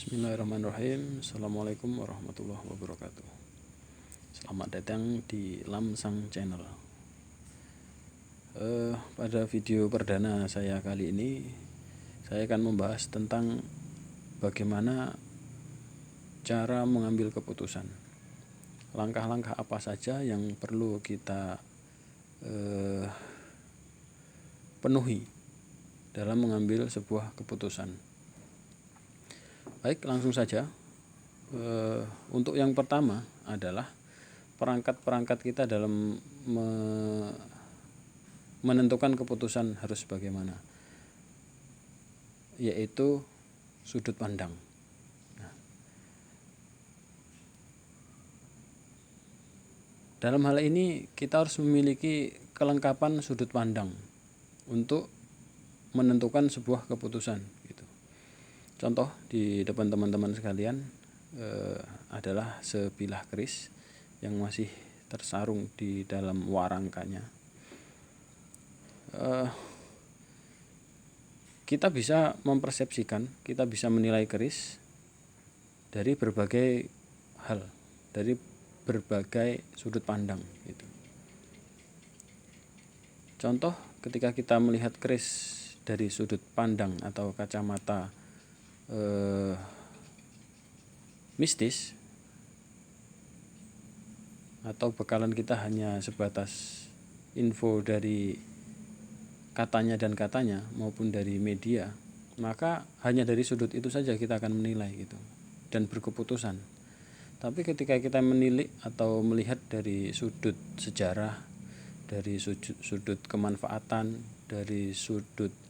Bismillahirrahmanirrahim. Assalamualaikum warahmatullahi wabarakatuh. Selamat datang di Lamsang Channel. Pada video perdana saya kali ini, saya akan membahas tentang bagaimana cara mengambil keputusan. Langkah-langkah apa saja yang perlu kita penuhi dalam mengambil sebuah keputusan. Baik, langsung saja. Untuk yang pertama adalah perangkat-perangkat kita dalam menentukan keputusan harus bagaimana, yaitu sudut pandang. Dalam hal ini kita harus memiliki kelengkapan sudut pandang untuk menentukan sebuah keputusan. Contoh di depan teman-teman sekalian adalah sebilah keris yang masih tersarung di dalam warangkanya. Kita bisa mempersepsikan, kita bisa menilai keris dari berbagai hal, dari berbagai sudut pandang. Contoh ketika kita melihat keris dari sudut pandang atau kacamata mistis, atau bekalan kita hanya sebatas info dari katanya dan katanya maupun dari media, maka hanya dari sudut itu saja kita akan menilai dan berkeputusan. Tapi ketika kita menilik atau melihat dari sudut sejarah, dari sudut kemanfaatan, dari sudut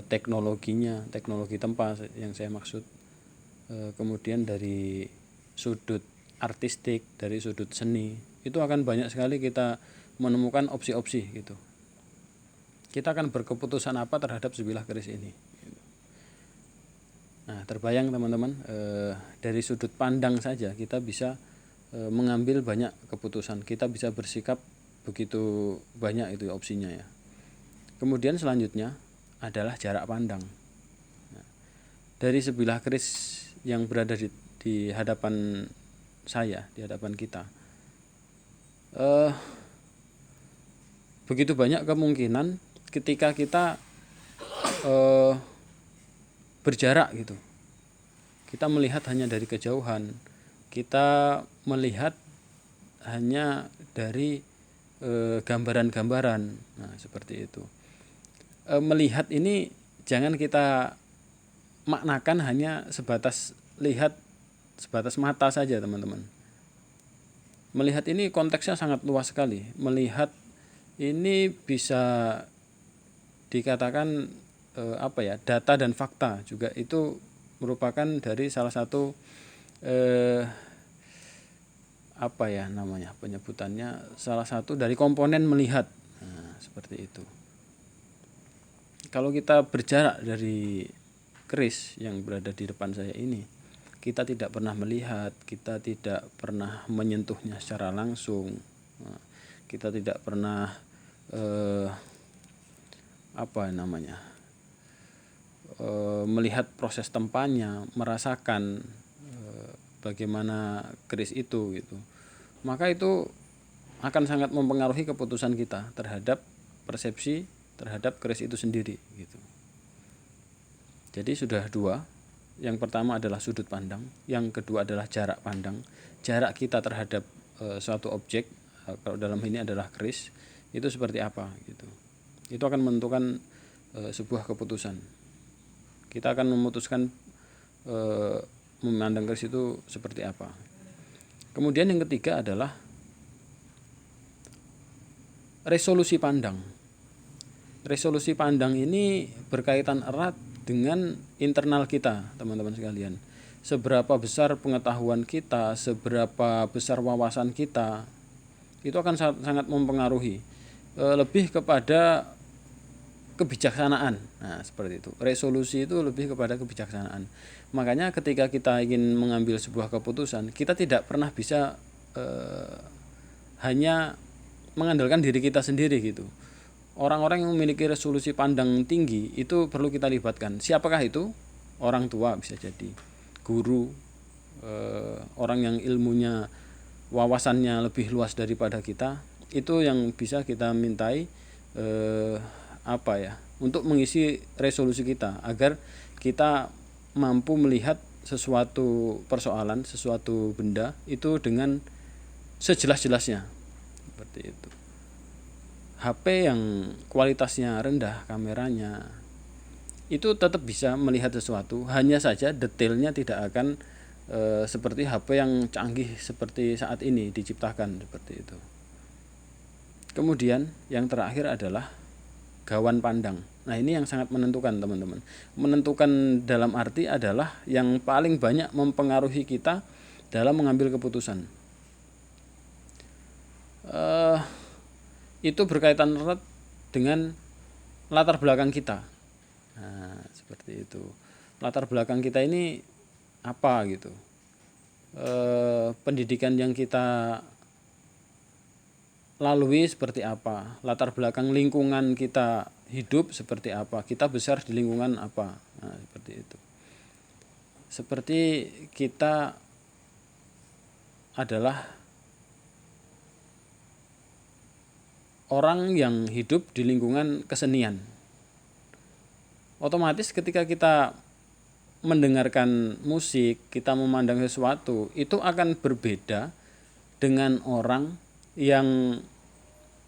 teknologinya, teknologi tempat yang saya maksud, kemudian dari sudut artistik, dari sudut seni, itu akan banyak sekali kita menemukan opsi-opsi Kita akan berkeputusan apa terhadap sebilah keris ini. Nah, terbayang teman-teman, dari sudut pandang saja kita bisa mengambil banyak keputusan, kita bisa bersikap begitu banyak itu opsinya ya. Kemudian selanjutnya adalah jarak pandang. Dari sebilah keris yang berada di hadapan saya, di hadapan kita, begitu banyak kemungkinan ketika kita berjarak kita melihat hanya dari kejauhan, kita melihat hanya dari gambaran-gambaran. Nah, seperti itu. Melihat ini jangan kita maknakan hanya sebatas lihat, sebatas mata saja teman-teman. Melihat ini konteksnya sangat luas sekali. Melihat ini bisa dikatakan data dan fakta juga, itu merupakan dari salah satu penyebutannya, salah satu dari komponen melihat. Nah, seperti itu. Kalau kita berjarak dari keris yang berada di depan saya ini, kita tidak pernah melihat, kita tidak pernah menyentuhnya secara langsung, kita tidak pernah melihat proses tempanya, merasakan bagaimana keris itu maka itu akan sangat mempengaruhi keputusan kita terhadap persepsi terhadap keris itu sendiri Jadi sudah dua. Yang pertama adalah sudut pandang, yang kedua adalah jarak pandang. Jarak kita terhadap suatu objek, kalau dalam ini adalah keris, itu seperti apa Itu akan menentukan sebuah keputusan. Kita akan memutuskan memandang keris itu seperti apa. Kemudian yang ketiga adalah resolusi pandang. Resolusi pandang ini berkaitan erat dengan internal kita, teman-teman sekalian. Seberapa besar pengetahuan kita, seberapa besar wawasan kita, itu akan sangat mempengaruhi. Lebih kepada kebijaksanaan. Nah, seperti itu. Resolusi itu lebih kepada kebijaksanaan. Makanya ketika kita ingin mengambil sebuah keputusan, kita tidak pernah bisa hanya mengandalkan diri kita sendiri Orang-orang yang memiliki resolusi pandang tinggi itu perlu kita libatkan. Siapakah itu? Orang tua bisa jadi, guru, orang yang ilmunya, wawasannya lebih luas daripada kita, itu yang bisa kita mintai untuk mengisi resolusi kita, agar kita mampu melihat sesuatu persoalan, sesuatu benda itu dengan sejelas-jelasnya. Seperti itu. HP yang kualitasnya rendah kameranya itu tetap bisa melihat sesuatu, hanya saja detailnya tidak akan seperti HP yang canggih seperti saat ini diciptakan, seperti itu. Kemudian yang terakhir adalah gawan pandang. Nah, ini yang sangat menentukan, teman-teman. Menentukan dalam arti adalah yang paling banyak mempengaruhi kita dalam mengambil keputusan. Itu berkaitan erat dengan latar belakang kita. Nah, seperti itu. Latar belakang kita ini apa gitu? Pendidikan yang kita lalui seperti apa, latar belakang lingkungan kita hidup seperti apa, kita besar di lingkungan apa. Nah, seperti itu. Seperti kita adalah orang yang hidup di lingkungan kesenian. Otomatis ketika kita mendengarkan musik, kita memandang sesuatu, itu akan berbeda dengan orang yang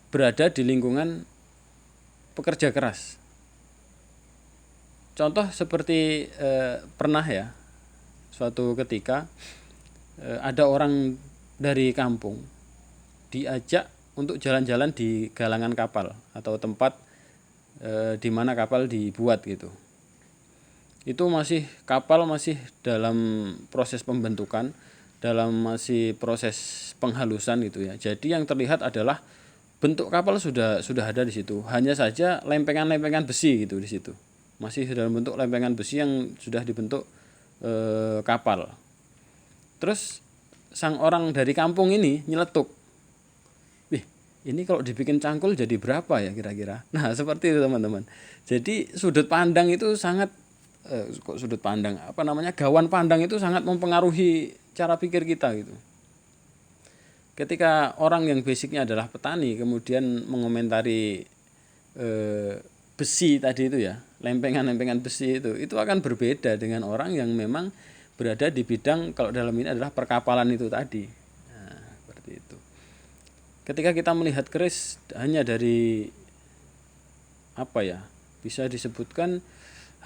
berada di lingkungan pekerja keras. Contoh seperti pernah ya, suatu ketika ada orang dari kampung diajak untuk jalan-jalan di galangan kapal atau tempat di mana kapal dibuat gitu. Itu kapal masih dalam proses pembentukan, dalam masih proses penghalusan gitu ya. Jadi yang terlihat adalah bentuk kapal sudah ada di situ. Hanya saja lempengan-lempengan besi gitu di situ. Masih dalam bentuk lempengan besi yang sudah dibentuk kapal. Terus sang orang dari kampung ini nyeletuk. Wih, ini kalau dibikin cangkul jadi berapa ya kira-kira? Nah, seperti itu, teman-teman. Jadi sudut pandang itu sangat gawan pandang itu sangat mempengaruhi cara pikir kita gitu. Ketika orang yang basicnya adalah petani kemudian mengomentari besi tadi itu ya, lempengan-lempengan besi itu akan berbeda dengan orang yang memang berada di bidang, kalau dalam ini adalah perkapalan itu tadi. Nah, seperti itu. Ketika kita melihat keris hanya dari bisa disebutkan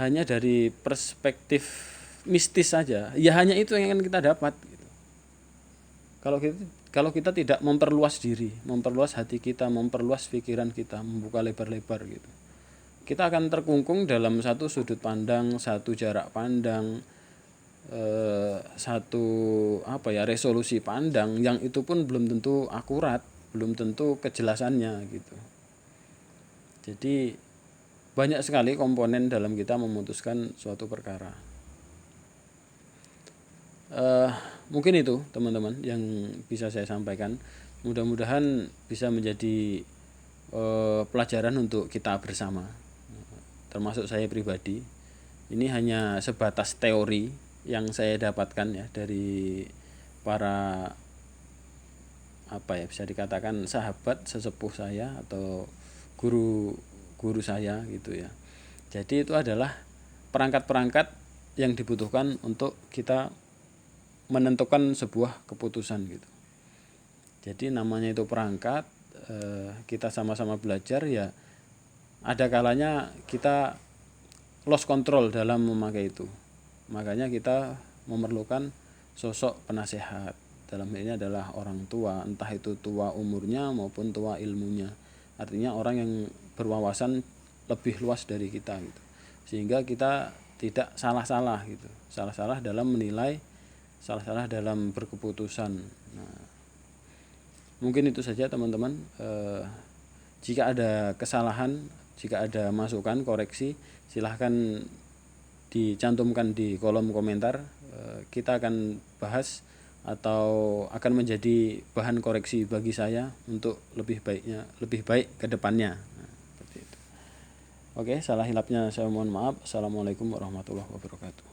hanya dari perspektif mistis saja, ya hanya itu yang akan kita dapat gitu. Kalau kita tidak memperluas diri, memperluas hati kita, memperluas pikiran kita, membuka lebar-lebar gitu, kita akan terkungkung dalam satu sudut pandang, satu jarak pandang, satu resolusi pandang yang itu pun belum tentu akurat, belum tentu kejelasannya gitu. Jadi banyak sekali komponen dalam kita memutuskan suatu perkara. Mungkin itu, teman-teman, yang bisa saya sampaikan. Mudah-mudahan bisa menjadi pelajaran untuk kita bersama, termasuk saya pribadi. Ini hanya sebatas teori yang saya dapatkan ya dari para bisa dikatakan sahabat sesepuh saya atau guru saya gitu ya. Jadi itu adalah perangkat-perangkat yang dibutuhkan untuk kita menentukan sebuah keputusan gitu. Jadi namanya itu perangkat, kita sama-sama belajar ya, ada kalanya kita lost control dalam memakai itu. Makanya kita memerlukan sosok penasehat. Dalam hal ini adalah orang tua, entah itu tua umurnya maupun tua ilmunya. Artinya orang yang berwawasan lebih luas dari kita gitu. Sehingga kita tidak salah-salah gitu. Salah-salah dalam menilai, salah-salah dalam berkeputusan. Nah, mungkin itu saja, teman-teman. Jika ada kesalahan, jika ada masukan, koreksi, silahkan dicantumkan di kolom komentar. Kita akan bahas atau akan menjadi bahan koreksi bagi saya untuk lebih baik ke depannya. Nah, seperti itu. Oke, salah hilapnya saya mohon maaf. Assalamualaikum warahmatullahi wabarakatuh.